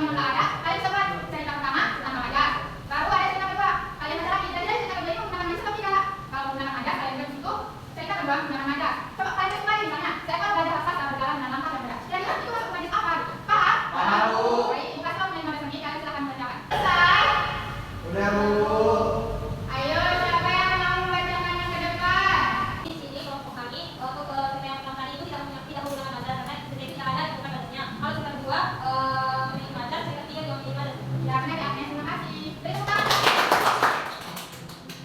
memang nggak ada, kalian bisa buat cerita pertama tentang Majas. Baru ada cerita kedua, kalian baca lagi. Jadi dari cerita kedua itu menggunakan Majas atau tidak? Kalau menggunakan Majas, kalian tulis itu cerita kedua menggunakan Majas. Coba kalian kembali misalnya, seekor gajah raksasa berjalan dengan langkah yang berat. Kira-kira itu masuk Majas apa? Gitu. Paham? Paham, Bu. Baik, buka semua mengenai Majas ini, kalian silakan mengerjakan. Selesai? Udah, Bu. Ayo, siapa yang mau membacakan yang ke depan? Di sini kelompok kami untuk cerita yang pertama itu tidak menggunakan Majas karena cerita yang ada bukan Majasnya. Kalau cerita kedua memiliki Majas, cerita ketiga juga memiliki Majas. Ya, benar ya, Agnes. Terima kasih. Beri tepuk tangan.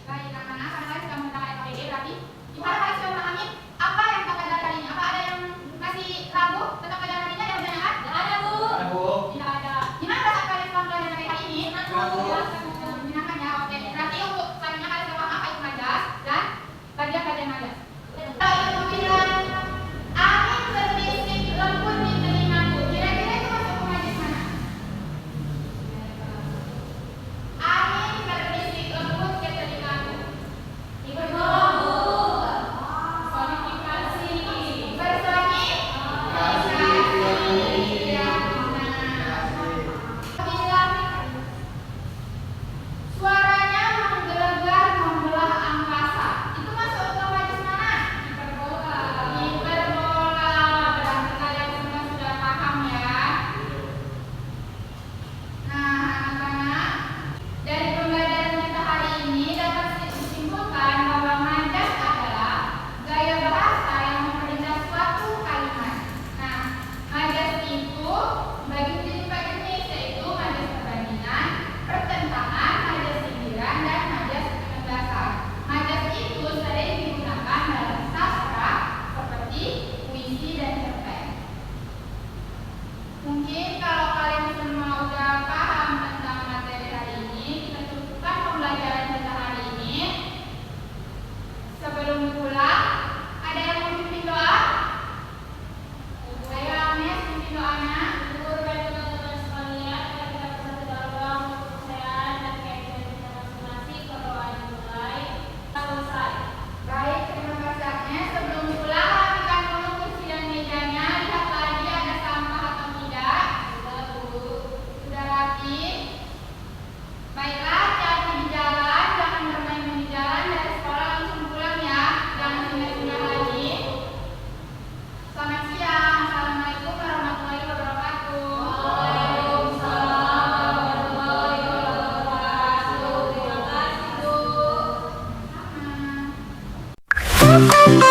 Baik, yang mana? Karena kalian sudah menggunakan SOPD, berarti gimana kalian sudah memahami apa yang kita pelajari hari ini? Apa ada yang masih ragu tentang pelajaran hari ini? Ada yang bertanya? Tidak ada, Bu. Ada, Bu. Tidak ada. Gimana perasaan kalian setelah belajar hari ini? Senang, Bu. Menyenangkan ya, oke. Berarti untuk selanjutnya kalian sudah paham apa itu Majas dan bagian-bagian Majas. Kalau ibu bilang, angin berbisik lembut di telingaku, kira-kira itu masuk ke Majas mana? Angin berbisik lembut ke telingaku. Personifikasi. Yang mana? Bilang, suaranya menggelegar membelah angkasa. Itu masuk ke Majas mana? Hiperbola. Hiperbola. Berarti kalian semua sudah paham ya. Nah, anak-anak, dari pembelajaran kita hari ini dapat disimpulkan bahwa Majas adalah gaya bahasa yang memperindah suatu kalimat. Nah, Majas itu bagi menjadi 4 jenis, yaitu Majas perbandingan, pertentangan, Majas sindiran, dan Majas penegasan. Majas itu sering digunakan dalam sastra seperti puisi dan cerpen. Mungkin kalau kalian semua udah paham tentang materi hari ini, kita cukupkan pembelajaran kita hari ini. Sebelum pulang, ada yang mau pimpin doa? Ayo Agnes, pimpin doanya. Guru dan teman-teman sekalian, mari kita bersatu berdoa untuk kepercayaan dan keyakinan kita masing-masing. Berdoa dimulai, kita selesai. Baik, terima kasih Agnes. Sebelum pulang, rapikan dulu kursi dan mejanya. Lihat lagi ada sampah atau tidak. Sudah, Bu. Sudah rapi? Baiklah, hati-hati di jalan. Jangan bermain-main di jalan. Dari sekolah langsung pulang ya. Jangan singgah-singgah lagi. Selamat siang. Assalamualaikum warahmatullahi wabarakatuh. Waalaikumsalam warahmatullahi wabarakatuh. Terima kasih, Bu. Sama.